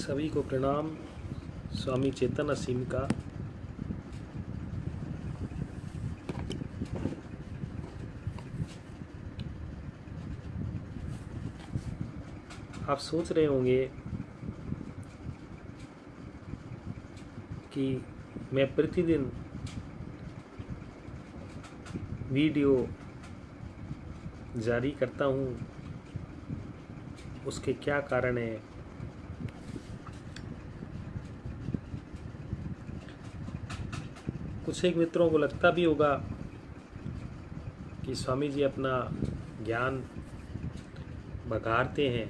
सभी को प्रणाम। स्वामी चेतन असीम का। आप सोच रहे होंगे कि मैं प्रतिदिन वीडियो जारी करता हूँ, उसके क्या कारण है। कुछ एक मित्रों को लगता भी होगा कि स्वामी जी अपना ज्ञान बघारते हैं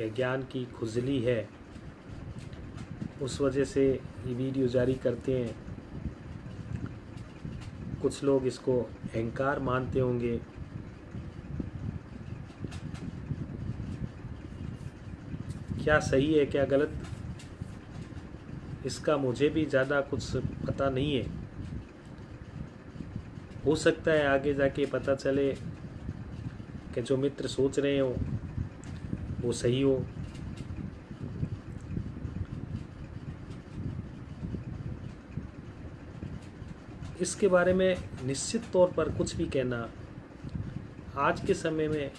या ज्ञान की खुजली है, उस वजह से ये वीडियो जारी करते हैं। कुछ लोग इसको अहंकार मानते होंगे। क्या सही है क्या गलत, इसका मुझे भी ज़्यादा कुछ पता नहीं है। हो सकता है आगे जाके पता चले कि जो मित्र सोच रहे हो वो सही हो। इसके बारे में निश्चित तौर पर कुछ भी कहना आज के समय में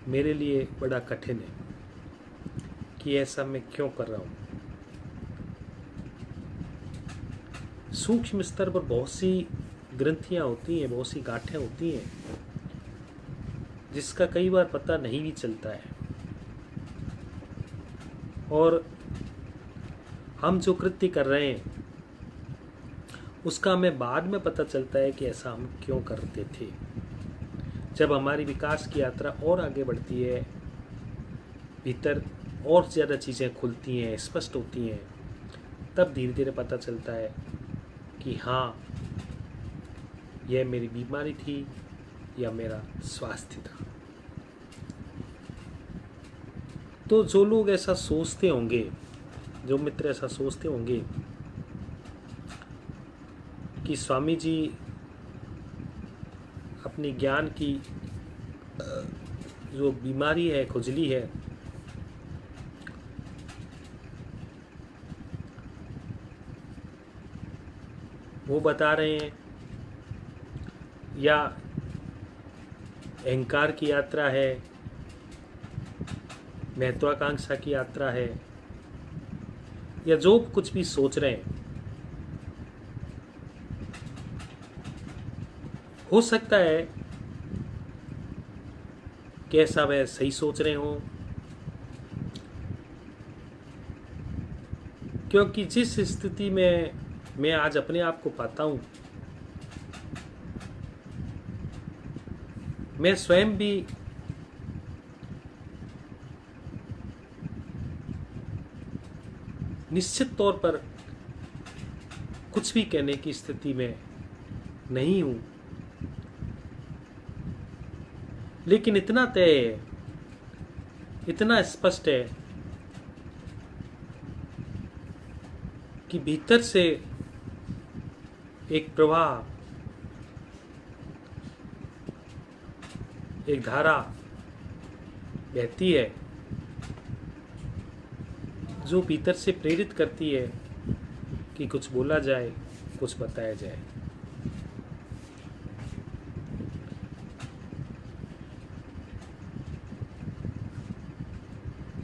मेरे लिए बड़ा कठिन है कि ऐसा मैं क्यों कर रहा हूँ। सूक्ष्म स्तर पर बहुत सी ग्रंथियाँ होती हैं, बहुत सी गांठें होती हैं जिसका कई बार पता नहीं भी चलता है, और हम जो कृत्य कर रहे हैं उसका हमें बाद में पता चलता है कि ऐसा हम क्यों करते थे। जब हमारी विकास की यात्रा और आगे बढ़ती है, भीतर और ज़्यादा चीज़ें खुलती हैं, स्पष्ट होती हैं, तब धीरे धीरे पता चलता है कि हाँ, यह मेरी बीमारी थी या मेरा स्वास्थ्य था। तो जो लोग ऐसा सोचते होंगे, जो मित्र ऐसा सोचते होंगे कि स्वामी जी अपनी ज्ञान की जो बीमारी है, खुजली है, वो बता रहे हैं, या अहंकार की यात्रा है, महत्वाकांक्षा की यात्रा है, या जो कुछ भी सोच रहे हैं, हो सकता है कि ऐसा वह सही सोच रहे हों, क्योंकि जिस स्थिति में मैं आज अपने आप को पाता हूं, मैं स्वयं भी निश्चित तौर पर कुछ भी कहने की स्थिति में नहीं हूं, लेकिन इतना तय है, इतना स्पष्ट है कि भीतर से एक प्रवाह, एक धारा बहती है जो भीतर से प्रेरित करती है कि कुछ बोला जाए, कुछ बताया जाए।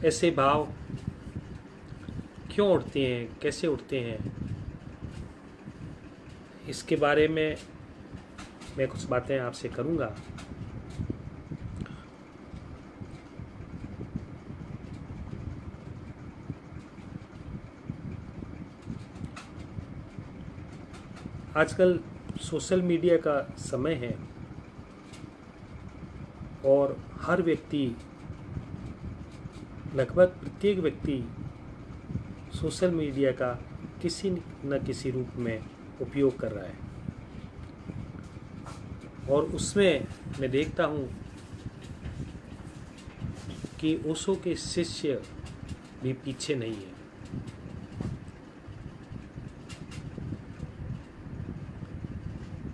ऐसे भाव क्यों उठते हैं, कैसे उठते हैं, इसके बारे में मैं कुछ बातें आपसे करूंगा। आजकल सोशल मीडिया का समय है और हर व्यक्ति, लगभग प्रत्येक व्यक्ति सोशल मीडिया का किसी न किसी रूप में उपयोग कर रहा है, और उसमें मैं देखता हूँ कि ओशो के शिष्य भी पीछे नहीं है।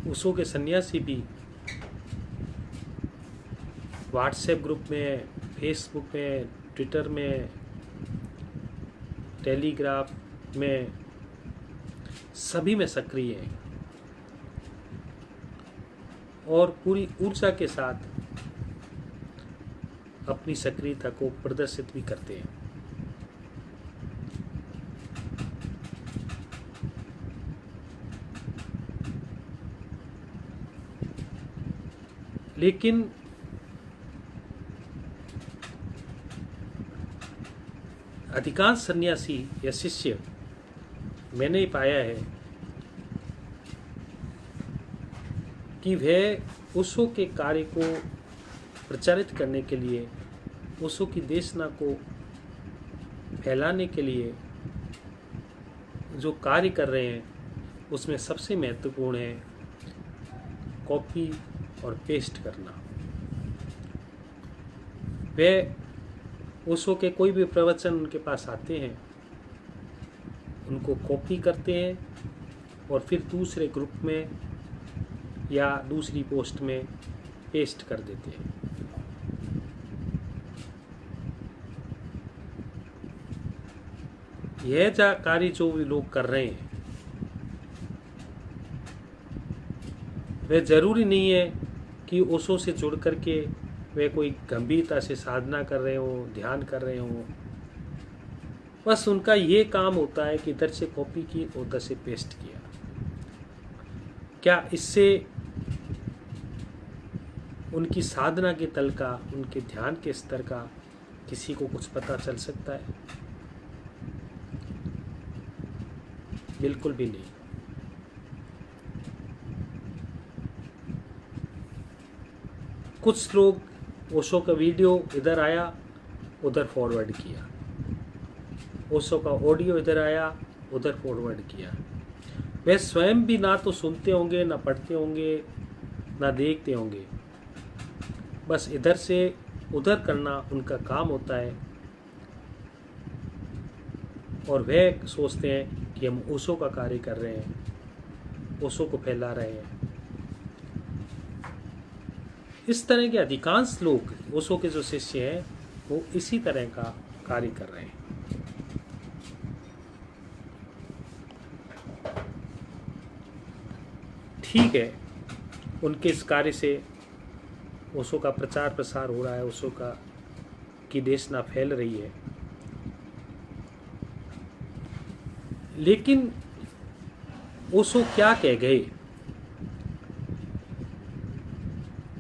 ओशो के सन्यासी भी व्हाट्सएप ग्रुप में, फेसबुक में, ट्विटर में टेलीग्राफ में, सभी में सक्रिय हैं और पूरी ऊर्जा के साथ अपनी सक्रियता को प्रदर्शित भी करते हैं। लेकिन अधिकांश सन्यासी या शिष्य मैंने पाया है कि वह ओशो के कार्य को प्रचारित करने के लिए, ओशो की देशना को फैलाने के लिए जो कार्य कर रहे हैं उसमें सबसे महत्वपूर्ण है कॉपी और पेस्ट करना। वे ओशो के कोई भी प्रवचन उनके पास आते हैं, उनको कॉपी करते हैं और फिर दूसरे ग्रुप में या दूसरी पोस्ट में पेस्ट कर देते हैं। यह कार्य जो भी लोग कर रहे हैं वह जरूरी नहीं है कि ओशो से जुड़ करके वे कोई गंभीरता से साधना कर रहे हो, ध्यान कर रहे हो। बस उनका ये काम होता है कि इधर से कॉपी की और उधर से पेस्ट किया। क्या इससे उनकी साधना के तल का, उनके ध्यान के स्तर का किसी को कुछ पता चल सकता है? बिल्कुल भी नहीं। कुछ लोग ओशो का वीडियो इधर आया उधर फॉरवर्ड किया, ओशो का ऑडियो इधर आया उधर फॉरवर्ड किया। वे स्वयं भी ना तो सुनते होंगे, ना पढ़ते होंगे, ना देखते होंगे, बस इधर से उधर करना उनका काम होता है और वे सोचते हैं कि हम ओशो का कार्य कर रहे हैं, ओशो को फैला रहे हैं। इस तरह के अधिकांश लोग, ओशो के जो शिष्य हैं, वो इसी तरह का कार्य कर रहे हैं। ठीक है, उनके इस कार्य से ओशो का प्रचार प्रसार हो रहा है, ओशो का की देशना फैल रही है, लेकिन ओशो क्या कह गए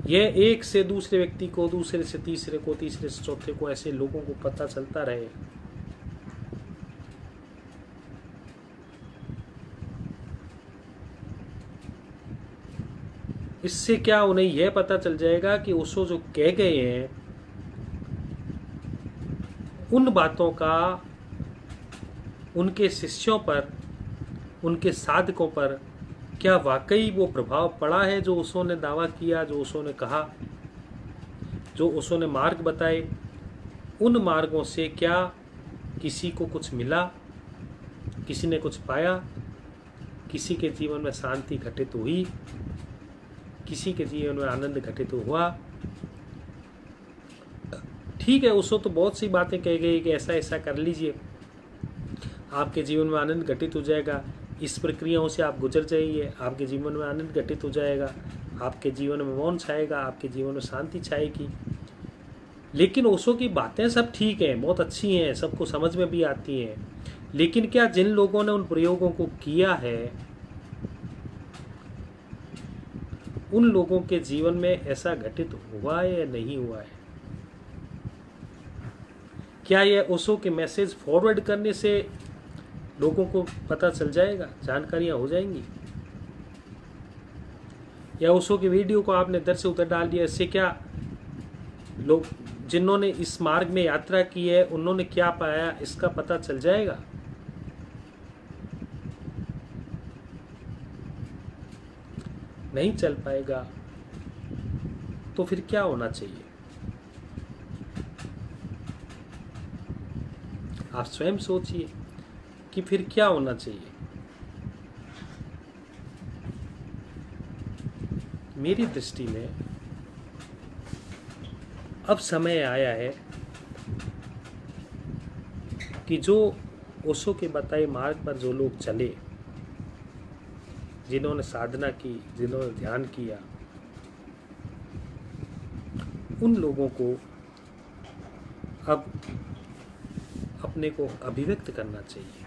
यह एक से दूसरे व्यक्ति को, दूसरे से तीसरे को, तीसरे से चौथे को, ऐसे लोगों को पता चलता रहे। इससे क्या उन्हें यह पता चल जाएगा कि ओशो जो कह गए हैं उन बातों का उनके शिष्यों पर, उनके साधकों पर क्या वाकई वो प्रभाव पड़ा है जो ओशो ने दावा किया, जो ओशो ने कहा, जो ओशो ने मार्ग बताए, उन मार्गों से क्या किसी को कुछ मिला, किसी ने कुछ पाया, किसी के जीवन में शांति घटित हुई, किसी के जीवन में आनंद घटित हुआ। ठीक है, ओशो तो बहुत सी बातें कह गई कि ऐसा ऐसा कर लीजिए, आपके जीवन में आनंद घटित हो जाएगा, इस प्रक्रियाओं से आप गुजर जाइए, आपके जीवन में आनंद घटित हो जाएगा, आपके जीवन में मौन छाएगा, आपके जीवन में शांति छाएगी। लेकिन ओशो की बातें सब ठीक हैं, बहुत अच्छी हैं, सबको समझ में भी आती हैं, लेकिन क्या जिन लोगों ने उन प्रयोगों को किया है उन लोगों के जीवन में ऐसा घटित हुआ है या नहीं हुआ है? क्या यह ओशो के मैसेज फॉरवर्ड करने से लोगों को पता चल जाएगा, जानकारियां हो जाएंगी? या ओशो के वीडियो को आपने इधर से उधर डाल दिया, इससे क्या लोग जिन्होंने इस मार्ग में यात्रा की है उन्होंने क्या पाया इसका पता चल जाएगा? नहीं चल पाएगा। तो फिर क्या होना चाहिए? आप स्वयं सोचिए कि फिर क्या होना चाहिए। मेरी दृष्टि में अब समय आया है कि जो ओशो के बताए मार्ग पर जो लोग चले, जिन्होंने साधना की, जिन्होंने ध्यान किया, उन लोगों को अब अपने को अभिव्यक्त करना चाहिए,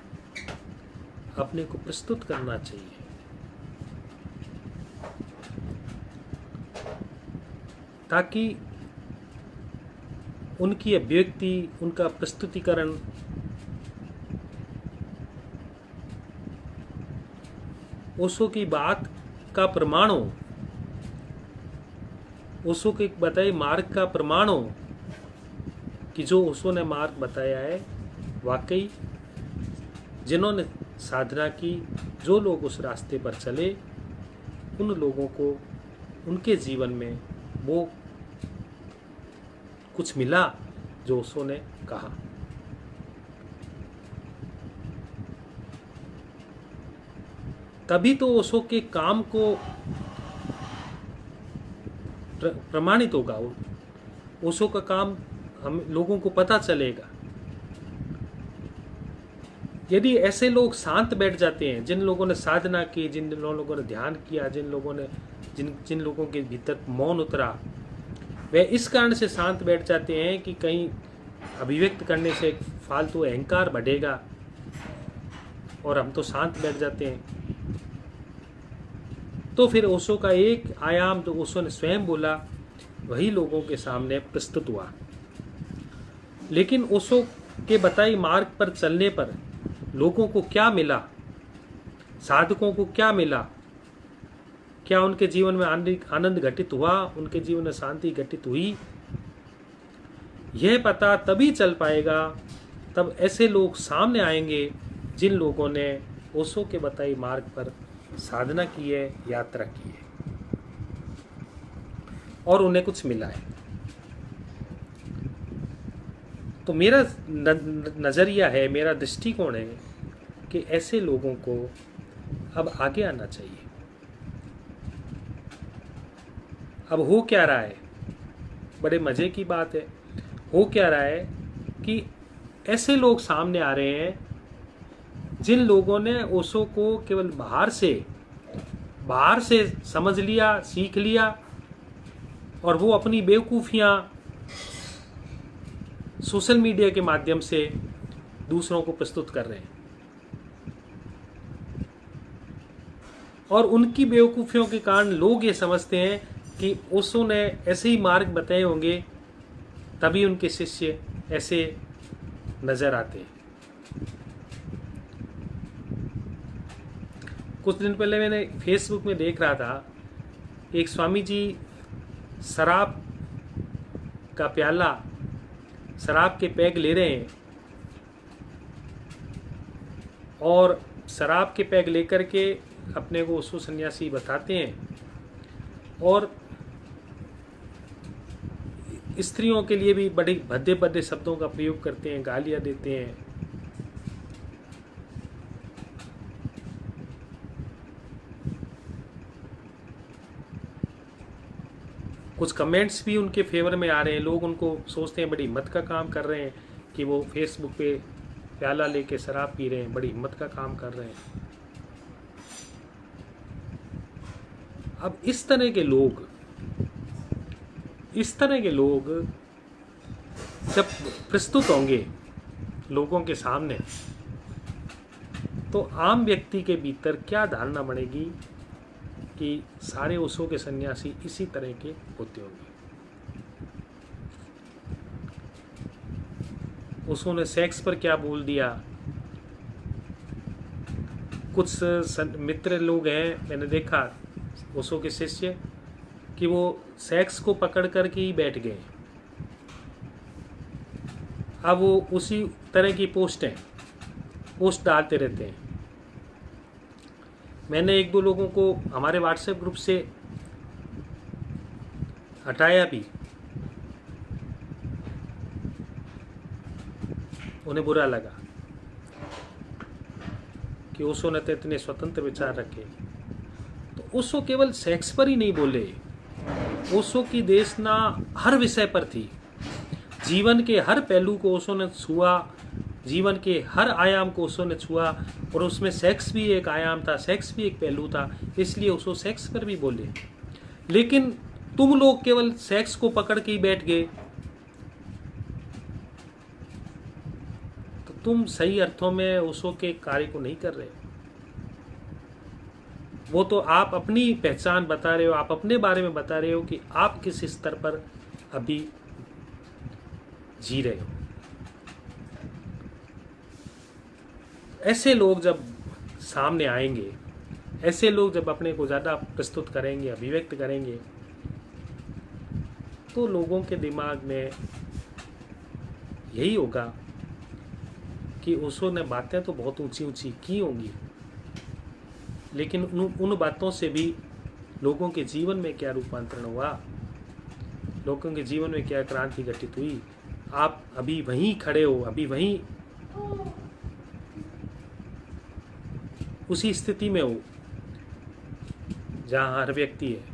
अपने को प्रस्तुत करना चाहिए, ताकि उनकी अभिव्यक्ति, उनका प्रस्तुतिकरण ओशो की बात का प्रमाण हो, ओशो के बताए मार्ग का प्रमाण हो कि जो ओशो ने मार्ग बताया है वाकई जिन्होंने साधना की, जो लोग उस रास्ते पर चले, उन लोगों को उनके जीवन में वो कुछ मिला जो ओशो ने कहा। तभी तो ओशो के काम को प्रमाणित होगा, ओशो का काम हम लोगों को पता चलेगा। यदि ऐसे लोग शांत बैठ जाते हैं, जिन लोगों ने साधना की, जिन लोगों ने ध्यान किया, जिन लोगों के भीतर मौन उतरा, वे इस कारण से शांत बैठ जाते हैं कि कहीं अभिव्यक्त करने से फालतू अहंकार बढ़ेगा और हम तो शांत बैठ जाते हैं। तो फिर ओशो का एक आयाम जो ओशो ने स्वयं बोला वही लोगों के सामने प्रस्तुत हुआ। लेकिन ओशो के बताई मार्ग पर चलने पर लोगों को क्या मिला, साधकों को क्या मिला, क्या उनके जीवन में आनंद घटित हुआ, उनके जीवन में शांति घटित हुई, यह पता तभी चल पाएगा तब ऐसे लोग सामने आएंगे जिन लोगों ने ओशो के बताई मार्ग पर साधना की है, यात्रा की है और उन्हें कुछ मिला है। तो मेरा नज़रिया है, मेरा दृष्टिकोण है कि ऐसे लोगों को अब आगे आना चाहिए। अब हो क्या रहा है, बड़े मज़े की बात है, हो क्या रहा है कि ऐसे लोग सामने आ रहे हैं जिन लोगों ने ओशो को केवल बाहर से समझ लिया, सीख लिया और वो अपनी बेवकूफ़ियाँ सोशल मीडिया के माध्यम से दूसरों को प्रस्तुत कर रहे हैं। और उनकी बेवकूफ़ियों के कारण लोग ये समझते हैं कि ओशो ने ऐसे ही मार्ग बताए होंगे, तभी उनके शिष्य ऐसे नज़र आते हैं। कुछ दिन पहले मैंने फेसबुक में देख रहा था, एक स्वामी जी शराब का प्याला, शराब के पैग ले रहे हैं और शराब के पैग लेकर के अपने को ओशो सन्यासी बताते हैं और स्त्रियों के लिए भी बड़े भद्दे भद्दे शब्दों का प्रयोग करते हैं, गालियां देते हैं। कुछ कमेंट्स भी उनके फेवर में आ रहे हैं, लोग उनको सोचते हैं बड़ी हिम्मत का काम कर रहे हैं कि वो फेसबुक पे प्याला लेके शराब पी रहे हैं, बड़ी हिम्मत का काम कर रहे हैं। अब इस तरह के लोग जब प्रस्तुत होंगे लोगों के सामने, तो आम व्यक्ति के भीतर क्या धारणा बनेगी कि सारे ओशो के सन्यासी इसी तरह के होते होंगे। ओशो ने सेक्स पर क्या बोल दिया। कुछ मित्र लोग हैं, मैंने देखा ओशो के शिष्य, कि वो सेक्स को पकड़ कर के ही बैठ गए। अब वो उसी तरह की पोस्ट डालते रहते हैं। मैंने एक दो लोगों को हमारे व्हाट्सएप ग्रुप से हटाया भी, उन्हें बुरा लगा कि ओशो ने तो इतने स्वतंत्र विचार रखे। तो ओशो केवल सेक्स पर ही नहीं बोले, ओशो की देशना हर विषय पर थी। जीवन के हर पहलू को ओशो ने छुआ, जीवन के हर आयाम को ओशो ने छुआ, और उसमें सेक्स भी एक आयाम था, सेक्स भी एक पहलू था, इसलिए ओशो सेक्स पर भी बोले। लेकिन तुम लोग केवल सेक्स को पकड़ के ही बैठ गए, तो तुम सही अर्थों में ओशो के कार्य को नहीं कर रहे। वो तो आप अपनी पहचान बता रहे हो, आप अपने बारे में बता रहे हो कि आप किस स्तर पर अभी जी रहे हो। ऐसे लोग जब सामने आएंगे, ऐसे लोग जब अपने को ज़्यादा प्रस्तुत करेंगे, अभिव्यक्त करेंगे, तो लोगों के दिमाग में यही होगा कि ओशो ने बातें तो बहुत ऊंची ऊंची की होंगी, लेकिन उन बातों से भी लोगों के जीवन में क्या रूपांतरण हुआ, लोगों के जीवन में क्या क्रांति घटित हुई। आप अभी वहीं खड़े हो, अभी वहीं उसी स्थिति में हो जहां हर व्यक्ति है।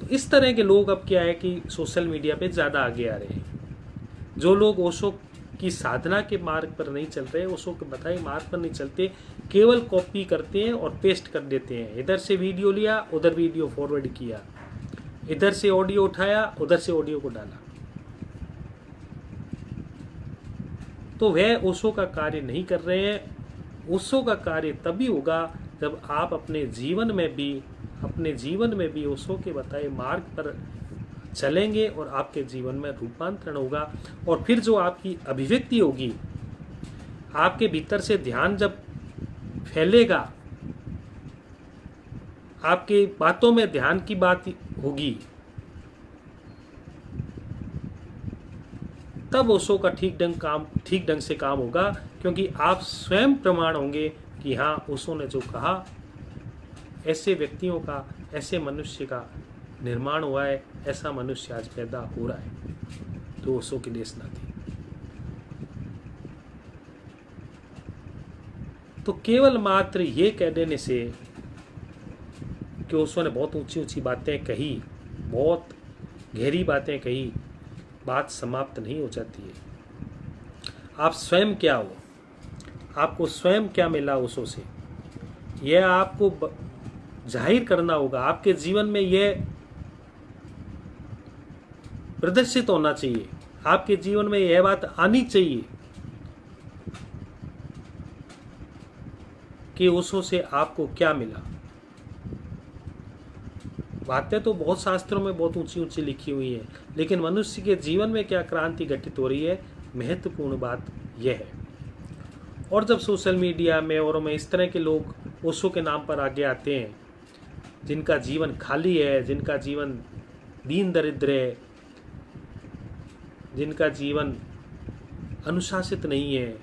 तो इस तरह के लोग अब क्या है कि सोशल मीडिया पे ज़्यादा आगे आ रहे हैं। जो लोग ओशो की साधना के मार्ग पर नहीं चल रहे, ओशो के बताए मार्ग पर नहीं चलते, केवल कॉपी करते हैं और पेस्ट कर देते हैं। इधर से वीडियो लिया, उधर वीडियो फॉरवर्ड किया, इधर से ऑडियो उठाया, उधर से ऑडियो को डाला, तो वह ओशो का कार्य नहीं कर रहे हैं। ओशो का कार्य तभी होगा जब आप अपने जीवन में भी ओशो के बताए मार्ग पर चलेंगे और आपके जीवन में रूपांतरण होगा। और फिर जो आपकी अभिव्यक्ति होगी, आपके भीतर से ध्यान जब फैलेगा, आपके बातों में ध्यान की बात होगी, तब ओशो का ठीक ढंग से काम होगा, क्योंकि आप स्वयं प्रमाण होंगे कि हाँ, ओशो ने जो कहा, ऐसे व्यक्तियों का, ऐसे मनुष्य का निर्माण हुआ है, ऐसा मनुष्य आज पैदा हो रहा है। तो ओशो की देशना थी। तो केवल मात्र ये कह देने से कि ओशो ने बहुत ऊंची ऊंची बातें कही, बहुत गहरी बातें कही, बात समाप्त नहीं हो जाती है। आप स्वयं क्या हो, आपको स्वयं क्या मिला ओशो से, यह आपको जाहिर करना होगा। आपके जीवन में यह प्रदर्शित होना चाहिए, आपके जीवन में यह बात आनी चाहिए कि ओशो से आपको क्या मिला। बातें तो बहुत शास्त्रों में बहुत ऊंची ऊंची लिखी हुई हैं, लेकिन मनुष्य के जीवन में क्या क्रांति घटित हो रही है, महत्वपूर्ण बात यह है। और जब सोशल मीडिया में और में इस तरह के लोग ओशो के नाम पर आगे आते हैं, जिनका जीवन खाली है, जिनका जीवन दीन दरिद्र है, जिनका जीवन अनुशासित नहीं है,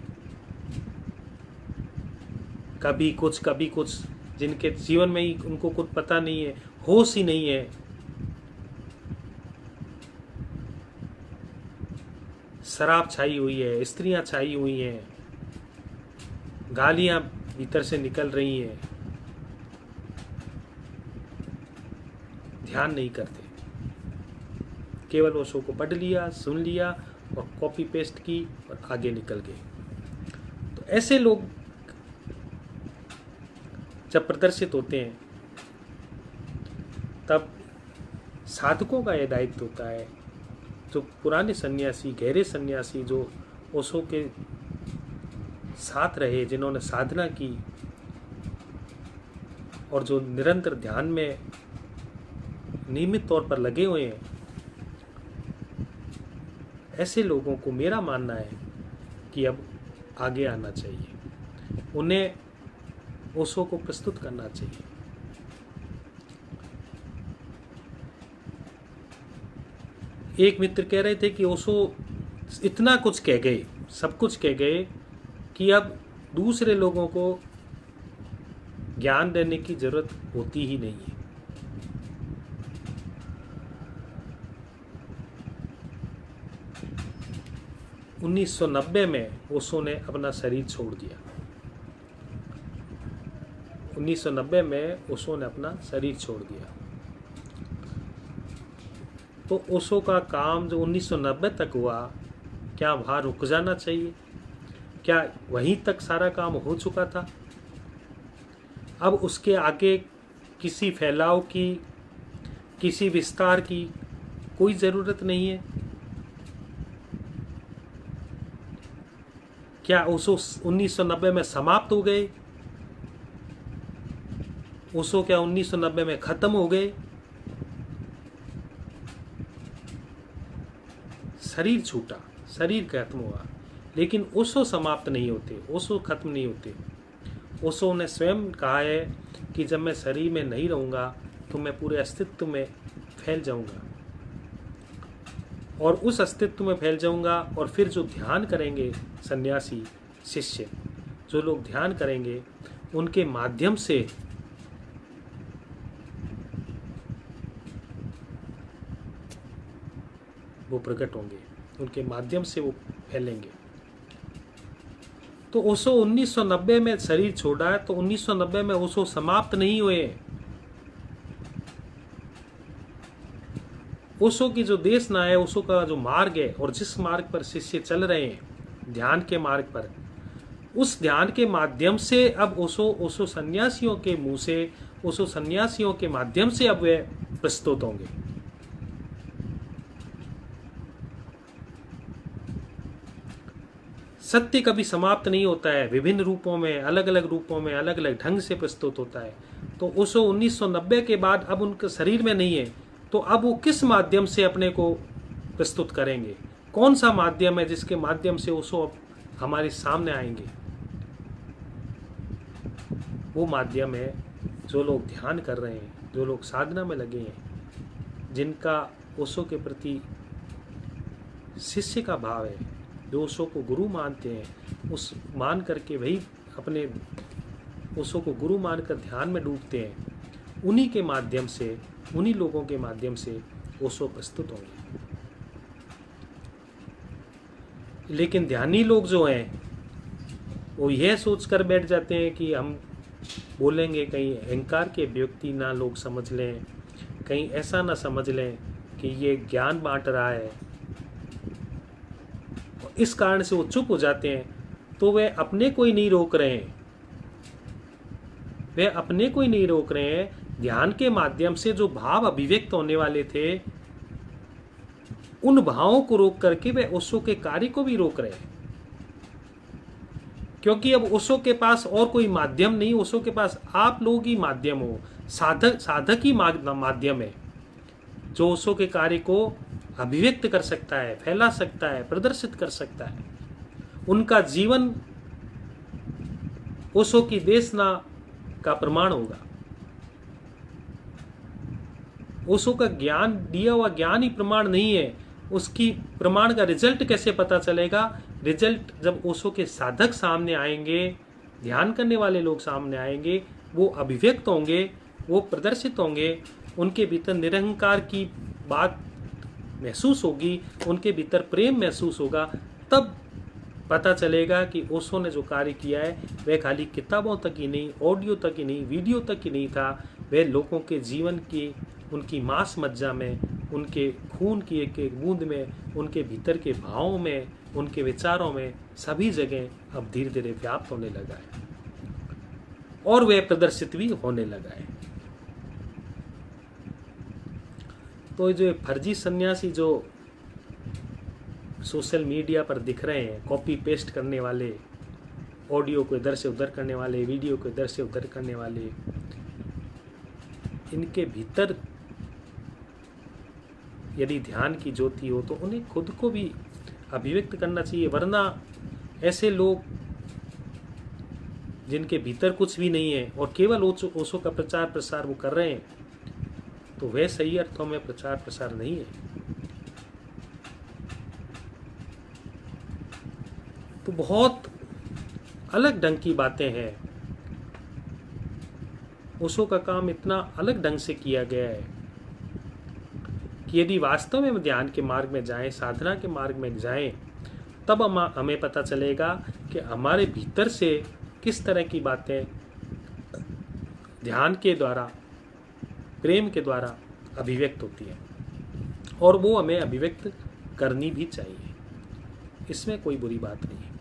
कभी कुछ, जिनके जीवन में ही उनको कुछ पता नहीं है, होश ही नहीं है, शराब छाई हुई है, स्त्रियां छाई हुई हैं, गालियां भीतर से निकल रही हैं, ध्यान नहीं करते, केवल ओशो को पढ़ लिया, सुन लिया और कॉपी पेस्ट की और आगे निकल गए। तो ऐसे लोग जब प्रदर्शित होते हैं, तब साधकों का यह दायित्व होता है, जो पुराने सन्यासी, गहरे सन्यासी, जो ओशो के साथ रहे, जिन्होंने साधना की और जो निरंतर ध्यान में नियमित तौर पर लगे हुए हैं, ऐसे लोगों को मेरा मानना है कि अब आगे आना चाहिए, उन्हें ओशो को प्रस्तुत करना चाहिए। एक मित्र कह रहे थे कि ओशो इतना कुछ कह गए, सब कुछ कह गए, कि अब दूसरे लोगों को ज्ञान देने की जरूरत होती ही नहीं है। उन्नीस 1990 में ओशो ने अपना शरीर छोड़ दिया। 1990 में ओशो ने अपना शरीर छोड़ दिया। तो ओशो का काम जो 1990 तक हुआ, क्या वहाँ रुक जाना चाहिए? क्या वहीं तक सारा काम हो चुका था? अब उसके आगे किसी फैलाव की, किसी विस्तार की कोई ज़रूरत नहीं है? क्या ओशो 1990 में समाप्त हो गए? ओशो क्या 1990 में ख़त्म हो गए? शरीर छूटा, शरीर खत्म हुआ, लेकिन ओशो समाप्त नहीं होते, ओशो खत्म नहीं होते। ओशो ने स्वयं कहा है कि जब मैं शरीर में नहीं रहूँगा तो मैं पूरे अस्तित्व में फैल जाऊँगा, और उस अस्तित्व में फैल जाऊँगा। और फिर जो ध्यान करेंगे सन्यासी शिष्य, जो लोग ध्यान करेंगे, उनके माध्यम से वो प्रकट होंगे, उनके माध्यम से वो फैलेंगे। तो ओशो 1990 में शरीर छोड़ा है, तो 1990 में ओशो समाप्त नहीं हुए। ओशो की जो देशना है, ओशो का जो मार्ग है, और जिस मार्ग पर शिष्य चल रहे हैं, ध्यान के मार्ग पर, उस ध्यान के माध्यम से अब ओशो सन्यासियों के मुंह से, ओशो सन्यासियों के माध्यम से अब वे प्रस्तुत होंगे। सत्य कभी समाप्त नहीं होता है, विभिन्न रूपों में, अलग अलग रूपों में, अलग अलग ढंग से प्रस्तुत होता है। तो ओशो 1990 के बाद अब उनके शरीर में नहीं है, तो अब वो किस माध्यम से अपने को प्रस्तुत करेंगे? कौन सा माध्यम है जिसके माध्यम से ओशो अब हमारे सामने आएंगे? वो माध्यम है जो लोग ध्यान कर रहे हैं, जो लोग साधना में लगे हैं, जिनका ओशो के प्रति शिष्य का भाव है, जो ओशो को गुरु मानते हैं, उस मान करके वही अपने ओशो को गुरु मानकर ध्यान में डूबते हैं, उन्हीं के माध्यम से, उन्हीं लोगों के माध्यम से ओशो प्रस्तुत होंगे। लेकिन ध्यानी लोग जो हैं, वो यह सोचकर बैठ जाते हैं कि हम बोलेंगे कहीं अहंकार के व्यक्ति ना लोग समझ लें, कहीं ऐसा ना समझ लें कि ये ज्ञान बांट रहा है, इस कारण से वो चुप हो जाते हैं। तो वे अपने को ही नहीं रोक रहे हैं, वे अपने को ही नहीं रोक रहे हैं। ध्यान के माध्यम से जो भाव अभिव्यक्त होने वाले थे, उन भावों को रोक करके वे ओशो के कार्य को भी रोक रहे हैं। क्योंकि अब ओशो के पास और कोई माध्यम नहीं, ओशो के पास आप लोग ही माध्यम हो, साधक ही माध्यम है, जो ओशो के कार्य को अभिव्यक्त कर सकता है, फैला सकता है, प्रदर्शित कर सकता है। उनका जीवन ओशो की देशना का प्रमाण होगा। ओशो का ज्ञान, दिया हुआ ज्ञान ही प्रमाण नहीं है, उसकी प्रमाण का रिजल्ट कैसे पता चलेगा? रिजल्ट जब ओशो के साधक सामने आएंगे, ध्यान करने वाले लोग सामने आएंगे, वो अभिव्यक्त होंगे, वो प्रदर्शित होंगे, उनके भीतर निरहंकार की बात महसूस होगी, उनके भीतर प्रेम महसूस होगा, तब पता चलेगा कि ओशो ने जो कार्य किया है वह खाली किताबों तक ही नहीं, ऑडियो तक ही नहीं, वीडियो तक ही नहीं था, वह लोगों के जीवन की, उनकी मांस मज्जा में, उनके खून की एक एक बूंद में, उनके भीतर के भावों में, उनके विचारों में, सभी जगह अब धीरे धीरे व्याप्त होने लगा है, और वह प्रदर्शित भी होने लगा है। तो जो फर्जी सन्यासी जो सोशल मीडिया पर दिख रहे हैं, कॉपी पेस्ट करने वाले, ऑडियो को इधर से उधर करने वाले, वीडियो को इधर से उधर करने वाले, इनके भीतर यदि ध्यान की ज्योति हो तो उन्हें खुद को भी अभिव्यक्त करना चाहिए। वरना ऐसे लोग जिनके भीतर कुछ भी नहीं है और केवल ओशो का प्रचार प्रसार वो कर रहे हैं, तो वह सही अर्थों में प्रचार प्रसार नहीं है। तो बहुत अलग ढंग की बातें हैं। ओशो का काम इतना अलग ढंग से किया गया है कि यदि वास्तव में हम ध्यान के मार्ग में जाएं, साधना के मार्ग में जाएं, तब हमें पता चलेगा कि हमारे भीतर से किस तरह की बातें ध्यान के द्वारा, प्रेम के द्वारा अभिव्यक्त होती है। और वो हमें अभिव्यक्त करनी भी चाहिए, इसमें कोई बुरी बात नहीं है।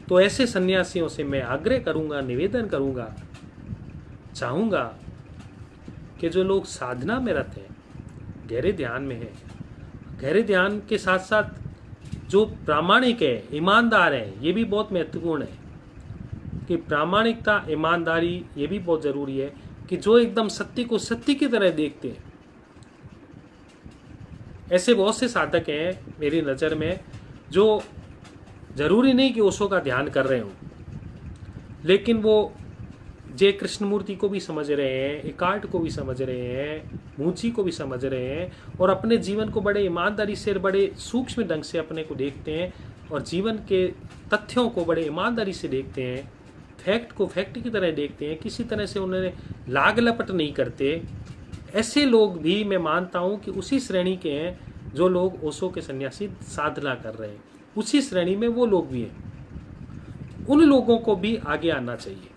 तो ऐसे सन्यासियों से मैं आग्रह करूंगा, निवेदन करूंगा, चाहूंगा कि जो लोग साधना में रहते हैं, गहरे ध्यान में हैं, गहरे ध्यान के साथ साथ जो प्रामाणिक है, ईमानदार है, ये भी बहुत महत्वपूर्ण है कि प्रामाणिकता, ईमानदारी ये भी बहुत ज़रूरी है कि जो एकदम सत्य को सत्य की तरह देखते हैं। ऐसे बहुत से साधक हैं मेरी नज़र में जो जरूरी नहीं कि ओशो का ध्यान कर रहे हों, लेकिन वो जय कृष्णमूर्ति को भी समझ रहे हैं, एकार्ट को भी समझ रहे हैं, मूची को भी समझ रहे हैं, और अपने जीवन को बड़े ईमानदारी से, बड़े सूक्ष्म ढंग से अपने को देखते हैं, और जीवन के तथ्यों को बड़े ईमानदारी से देखते हैं, फैक्ट को फैक्ट की तरह देखते हैं, किसी तरह से उन्हें लाग लपट नहीं करते। ऐसे लोग भी मैं मानता हूँ कि उसी श्रेणी के हैं जो लोग ओशो के सन्यासी साधना कर रहे हैं, उसी श्रेणी में वो लोग भी हैं। उन लोगों को भी आगे आना चाहिए,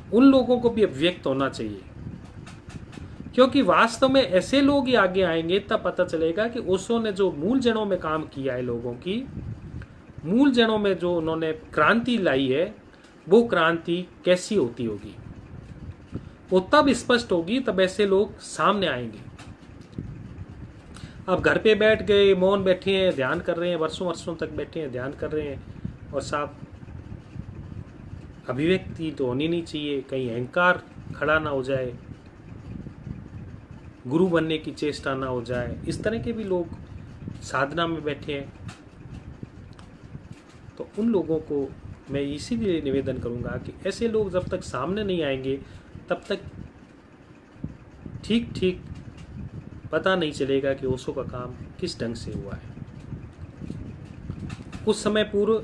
उन लोगों को भी अभिव्यक्त होना चाहिए, क्योंकि वास्तव में ऐसे लोग ही आगे आएंगे। तब पता चलेगा कि ओशो ने जो मूल जड़ों में काम किया है, लोगों की मूल जड़ों में जो उन्होंने क्रांति लाई है, वो क्रांति कैसी होती होगी, वो तब स्पष्ट होगी, तब ऐसे लोग सामने आएंगे। अब घर पे बैठ गए, मौन बैठे हैं, ध्यान कर रहे हैं, वर्षों वर्षों तक बैठे हैं, ध्यान कर रहे हैं, और साहब अभिव्यक्ति तो होनी नहीं चाहिए, कहीं अहंकार खड़ा ना हो जाए, गुरु बनने की चेष्टा ना हो जाए, इस तरह के भी लोग साधना में बैठे हैं। तो उन लोगों को मैं इसीलिए निवेदन करूंगा कि ऐसे लोग जब तक सामने नहीं आएंगे, तब तक ठीक ठीक पता नहीं चलेगा कि ओशो का काम किस ढंग से हुआ है। कुछ समय पूर्व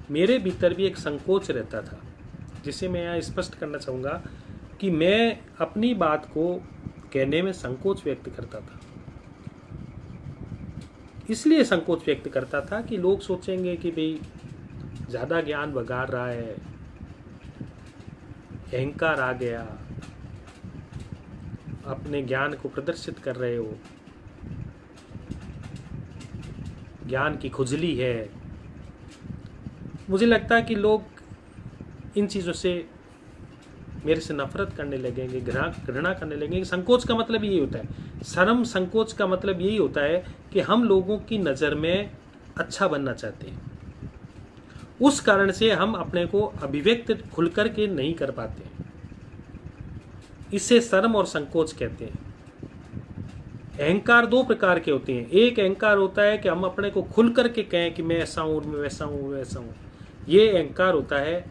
मेरे भीतर भी एक संकोच रहता था, जिसे मैं यहाँ स्पष्ट करना चाहूँगा कि मैं अपनी बात को कहने में संकोच व्यक्त करता था। इसलिए संकोच व्यक्त करता था कि लोग सोचेंगे कि भाई ज़्यादा ज्ञान बघार रहा है, अहंकार आ गया, अपने ज्ञान को प्रदर्शित कर रहे हो, ज्ञान की खुजली है। मुझे लगता है कि लोग इन चीज़ों से मेरे से नफरत करने लगेंगे, घृणा करने लगेंगे। संकोच का मतलब यही होता है, शर्म संकोच का मतलब यही होता है कि हम लोगों की नज़र में अच्छा बनना चाहते हैं, उस कारण से हम अपने को अभिव्यक्त खुल कर के नहीं कर पाते हैं। इसे शर्म और संकोच कहते हैं। अहंकार दो प्रकार के होते हैं। एक अहंकार होता है कि हम अपने को खुल कर के कहें कि मैं ऐसा हूँ, मैं वैसा हूँ, वैसा हूँ। ये अहंकार होता है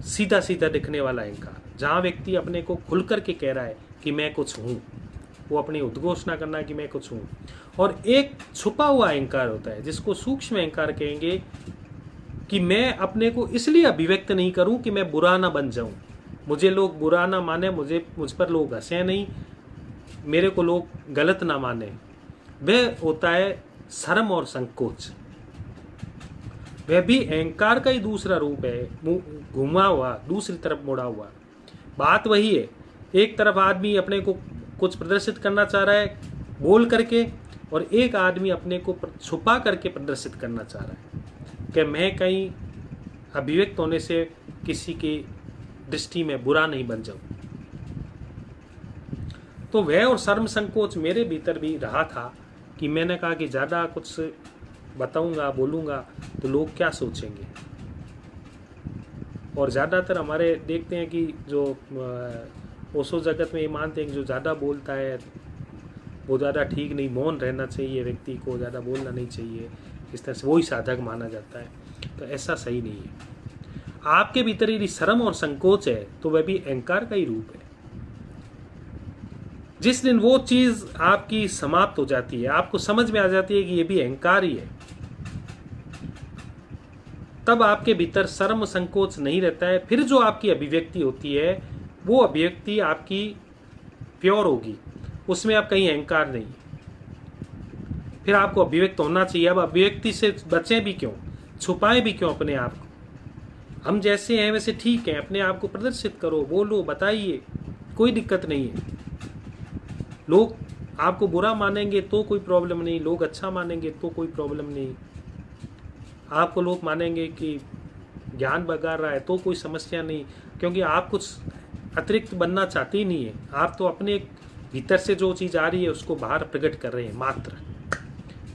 सीधा सीधा दिखने वाला अहंकार, जहाँ व्यक्ति अपने को खुल कर के कह रहा है कि मैं कुछ हूँ, वो अपनी उद्घोषणा करना कि मैं कुछ हूँ। और एक छुपा हुआ अहंकार होता है, जिसको सूक्ष्म अहंकार कहेंगे, कि मैं अपने को इसलिए अभिव्यक्त नहीं करूँ कि मैं बुरा ना बन जाऊँ, मुझे लोग बुरा ना माने, मुझ पर लोग हंसे नहीं, मेरे को लोग गलत ना माने। वह होता है शर्म और संकोच। वह भी अहंकार का ही दूसरा रूप है, मुंह घुमा हुआ, दूसरी तरफ मुड़ा हुआ। बात वही है, एक तरफ आदमी अपने को कुछ प्रदर्शित करना चाह रहा है बोल करके, और एक आदमी अपने को छुपा करके प्रदर्शित करना चाह रहा है कि मैं कहीं अभिव्यक्त होने से किसी की दृष्टि में बुरा नहीं बन जाऊं। तो वह और शर्म संकोच मेरे भीतर भी रहा था कि मैंने कहा कि ज़्यादा कुछ बताऊंगा, बोलूंगा तो लोग क्या सोचेंगे। और ज़्यादातर हमारे देखते हैं कि जो ओशो जगत में ये मानते हैं कि जो ज़्यादा बोलता है वो ज़्यादा ठीक नहीं, मौन रहना चाहिए, व्यक्ति को ज़्यादा बोलना नहीं चाहिए, इस तरह से वही साधक माना जाता है। तो ऐसा सही नहीं है। आपके भीतर यदि शर्म और संकोच है तो वह भी अहंकार का ही रूप है। जिस दिन वो चीज़ आपकी समाप्त हो जाती है, आपको समझ में आ जाती है कि ये भी अहंकार ही है, तब आपके भीतर शर्म संकोच नहीं रहता है। फिर जो आपकी अभिव्यक्ति होती है वो अभिव्यक्ति आपकी प्योर होगी, उसमें आप कहीं अहंकार नहीं। फिर आपको अभिव्यक्त होना चाहिए। अब अभिव्यक्ति से बचें भी क्यों, छुपाएं भी क्यों अपने आप को। हम जैसे हैं वैसे ठीक हैं, अपने आप को प्रदर्शित करो, बोलो, बताइए, कोई दिक्कत नहीं है। लोग आपको बुरा मानेंगे तो कोई प्रॉब्लम नहीं, लोग अच्छा मानेंगे तो कोई प्रॉब्लम नहीं। आपको लोग मानेंगे कि ज्ञान बगा रहा है तो कोई समस्या नहीं, क्योंकि आप कुछ अतिरिक्त बनना चाहते ही नहीं है। आप तो अपने भीतर से जो चीज़ आ रही है उसको बाहर प्रकट कर रहे हैं मात्र,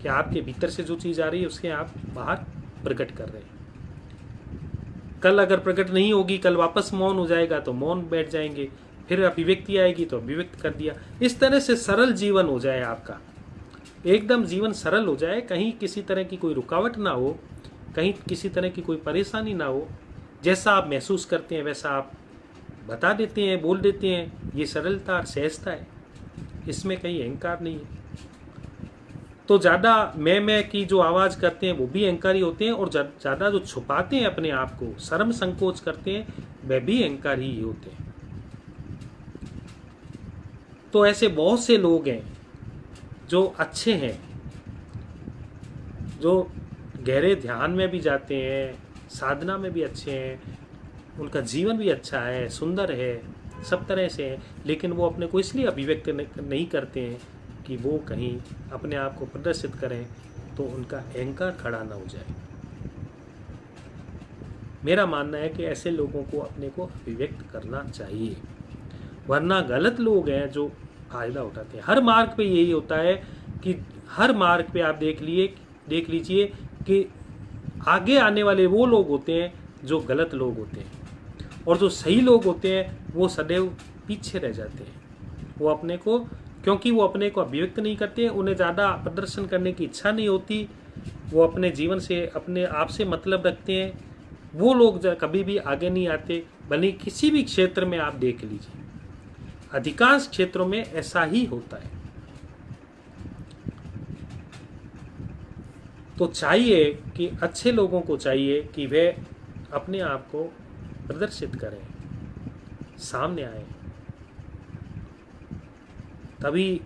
कि आपके भीतर से जो चीज़ आ रही है उसके आप बाहर प्रकट कर रहे हैं। कल अगर प्रकट नहीं होगी, कल वापस मौन हो जाएगा तो मौन बैठ जाएंगे, फिर अभिव्यक्ति आएगी तो अभिव्यक्त कर दिया। इस तरह से सरल जीवन हो जाए आपका, एकदम जीवन सरल हो जाए, कहीं किसी तरह की कोई रुकावट ना हो, कहीं किसी तरह की कोई परेशानी ना हो। जैसा आप महसूस करते हैं वैसा आप बता देते हैं, बोल देते हैं। ये सरलता और सहजता है, इसमें कहीं अहंकार नहीं है। तो ज़्यादा मैं की जो आवाज़ करते हैं वो भी अहंकारी होते हैं, और ज़्यादा जो छुपाते हैं अपने आप को, शर्म संकोच करते हैं, वह भी अहंकारी ही होते हैं। तो ऐसे बहुत से लोग हैं जो अच्छे हैं, जो गहरे ध्यान में भी जाते हैं, साधना में भी अच्छे हैं, उनका जीवन भी अच्छा है, सुंदर है, सब तरह से है, लेकिन वो अपने को इसलिए अभिव्यक्त नहीं करते हैं कि वो कहीं अपने आप को प्रदर्शित करें तो उनका अहंकार खड़ा ना हो जाए। मेरा मानना है कि ऐसे लोगों को अपने को अभिव्यक्त करना चाहिए, वरना गलत लोग हैं जो फायदा उठाते हैं। हर मार्ग पे यही होता है कि हर मार्ग पे आप देख लीजिए कि आगे आने वाले वो लोग होते हैं जो गलत लोग होते हैं, और जो सही लोग होते हैं वो सदैव पीछे रह जाते हैं। वो अपने को, क्योंकि वो अपने को अभिव्यक्त नहीं करते, उन्हें ज़्यादा प्रदर्शन करने की इच्छा नहीं होती, वो अपने जीवन से, अपने आप से मतलब रखते हैं, वो लोग कभी भी आगे नहीं आते। भले किसी भी क्षेत्र में आप देख लीजिए, अधिकांश क्षेत्रों में ऐसा ही होता है। तो चाहिए कि अच्छे लोगों को चाहिए कि वे अपने आप को प्रदर्शित करें, सामने आए, तभी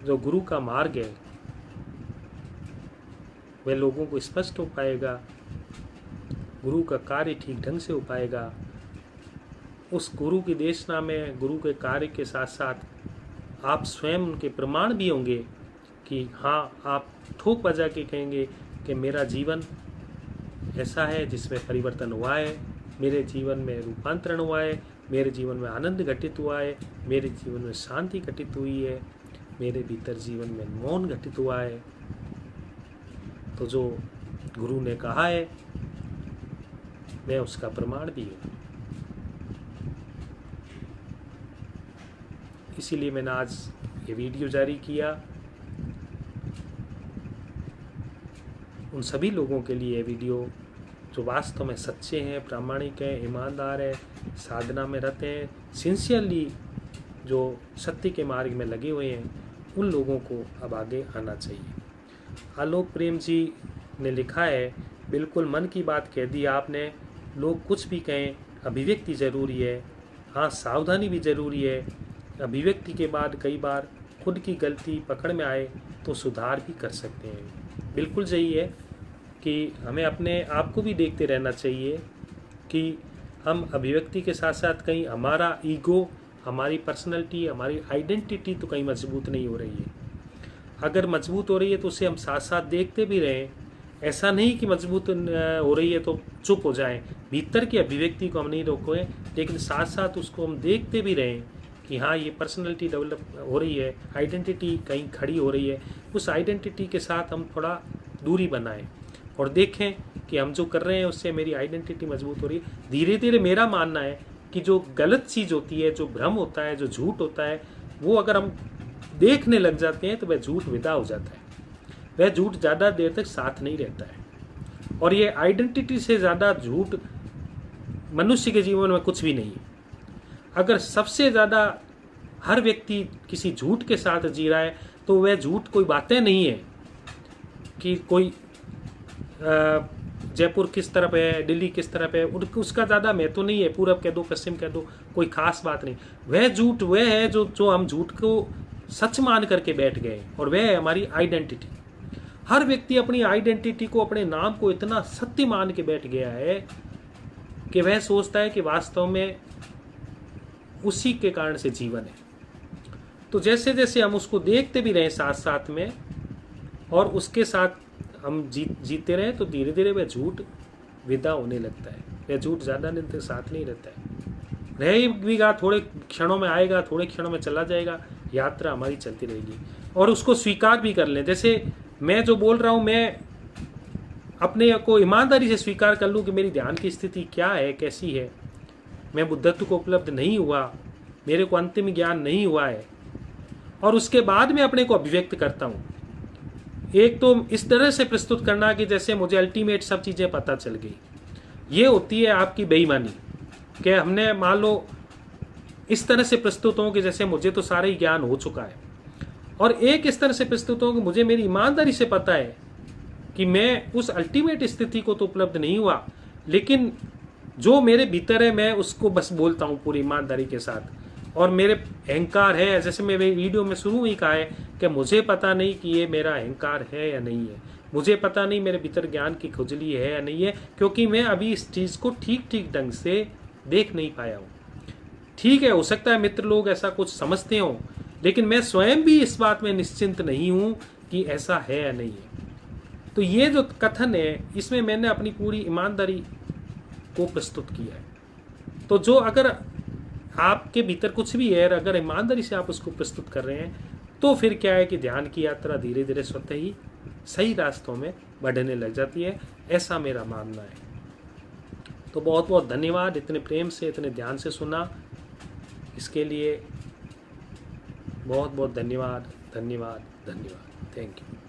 जो गुरु का मार्ग है वह लोगों को स्पष्ट हो पाएगा, गुरु का कार्य ठीक ढंग से हो पाएगा। उस गुरु की देशना में, गुरु के कार्य के साथ साथ आप स्वयं उनके प्रमाण भी होंगे कि हाँ, आप ठोक बजा के कहेंगे कि मेरा जीवन ऐसा है जिसमें परिवर्तन हुआ है, मेरे जीवन में रूपांतरण हुआ है, मेरे जीवन में आनंद घटित हुआ है, मेरे जीवन में शांति घटित हुई है, मेरे भीतर जीवन में मौन घटित हुआ है। तो जो गुरु ने कहा है मैं उसका प्रमाण भी हूँ। इसीलिए मैंने आज ये वीडियो जारी किया। उन सभी लोगों के लिए ये वीडियो जो वास्तव में सच्चे हैं, प्रामाणिक हैं, ईमानदार हैं, साधना में रहते हैं, सिंसियरली जो सत्य के मार्ग में लगे हुए हैं, उन लोगों को अब आगे आना चाहिए। आलोक प्रेम जी ने लिखा है, बिल्कुल मन की बात कह दी आपने। लोग कुछ भी कहें, अभिव्यक्ति ज़रूरी है। हाँ, सावधानी भी ज़रूरी है। अभिव्यक्ति के बाद कई बार खुद की गलती पकड़ में आए तो सुधार भी कर सकते हैं। बिल्कुल सही है कि हमें अपने आप को भी देखते रहना चाहिए कि हम अभिव्यक्ति के साथ साथ कहीं हमारा ईगो, हमारी पर्सनैलिटी, हमारी आइडेंटिटी तो कहीं मजबूत नहीं हो रही है। अगर मजबूत हो रही है तो उसे हम साथ साथ देखते भी रहें। ऐसा नहीं कि मजबूत हो रही है तो चुप हो जाएं। भीतर की अभिव्यक्ति को हम नहीं रोकें, लेकिन साथ साथ उसको हम देखते भी रहें कि हाँ, ये पर्सनैलिटी डेवलप हो रही है, आइडेंटिटी कहीं खड़ी हो रही है। उस आइडेंटिटी के साथ हम थोड़ा दूरी बनाएं और देखें कि हम जो कर रहे हैं उससे मेरी आइडेंटिटी मजबूत हो रही है। धीरे धीरे मेरा मानना है कि जो गलत चीज़ होती है, जो भ्रम होता है, जो झूठ होता है, वो अगर हम देखने लग जाते हैं तो वह झूठ विदा हो जाता है। वह झूठ ज़्यादा देर तक साथ नहीं रहता है। और ये आइडेंटिटी से ज़्यादा झूठ मनुष्य के जीवन में कुछ भी नहीं है। अगर सबसे ज़्यादा हर व्यक्ति किसी झूठ के साथ जी रहा है तो वह झूठ कोई बातें नहीं है कि कोई जयपुर किस तरफ है, दिल्ली किस तरफ है, उसका ज़्यादा महत्व नहीं है। पूरब कह दो, पश्चिम कह दो, कोई खास बात नहीं। वह झूठ वह है जो हम झूठ को सच मान करके बैठ गए, और वह है हमारी आइडेंटिटी। हर व्यक्ति अपनी आइडेंटिटी को, अपने नाम को इतना सत्य मान के बैठ गया है कि वह सोचता है कि वास्तव में उसी के कारण से जीवन है। तो जैसे जैसे हम उसको देखते भी रहे साथ साथ में और उसके साथ हम जीते रहे, तो धीरे धीरे वह झूठ विदा होने लगता है। वह झूठ ज़्यादा दिन तक साथ नहीं रहता है, रह भी गा, थोड़े क्षणों में आएगा, थोड़े क्षणों में चला जाएगा। यात्रा हमारी चलती रहेगी और उसको स्वीकार भी कर लें। जैसे मैं जो बोल रहा हूँ, मैं अपने को ईमानदारी से स्वीकार कर लूँ कि मेरी ध्यान की स्थिति क्या है, कैसी है, मैं बुद्धत्व को उपलब्ध नहीं हुआ, मेरे को अंतिम ज्ञान नहीं हुआ है, और उसके बाद मैं अपने को अभिव्यक्त करता हूँ। एक तो इस तरह से प्रस्तुत करना कि जैसे मुझे अल्टीमेट सब चीज़ें पता चल गई, ये होती है आपकी बेईमानी। कि हमने मान लो इस तरह से प्रस्तुत हो कि जैसे मुझे तो सारा ही ज्ञान हो चुका है, और एक इस तरह से प्रस्तुत हो कि मुझे मेरी ईमानदारी से पता है कि मैं उस अल्टीमेट स्थिति को तो उपलब्ध नहीं हुआ, लेकिन जो मेरे भीतर है मैं उसको बस बोलता हूँ पूरी ईमानदारी के साथ। और मेरे अहंकार है, जैसे मैं वीडियो में शुरू ही कहा है कि मुझे पता नहीं कि ये मेरा अहंकार है या नहीं है, मुझे पता नहीं मेरे भीतर ज्ञान की खुजली है या नहीं है, क्योंकि मैं अभी इस चीज़ को ठीक ठीक ढंग से देख नहीं पाया हूँ। ठीक है, हो सकता है मित्र लोग ऐसा कुछ समझते हों, लेकिन मैं स्वयं भी इस बात में निश्चिंत नहीं हूँ कि ऐसा है या नहीं है। तो ये जो कथन है, इसमें मैंने अपनी पूरी ईमानदारी को प्रस्तुत किया है। तो जो अगर आपके भीतर कुछ भी है, अगर ईमानदारी से आप उसको प्रस्तुत कर रहे हैं, तो फिर क्या है कि ध्यान की यात्रा धीरे धीरे स्वतः ही सही रास्तों में बढ़ने लग जाती है। ऐसा मेरा मानना है। तो बहुत बहुत धन्यवाद, इतने प्रेम से, इतने ध्यान से सुना, इसके लिए बहुत बहुत धन्यवाद, धन्यवाद, धन्यवाद। Thank you.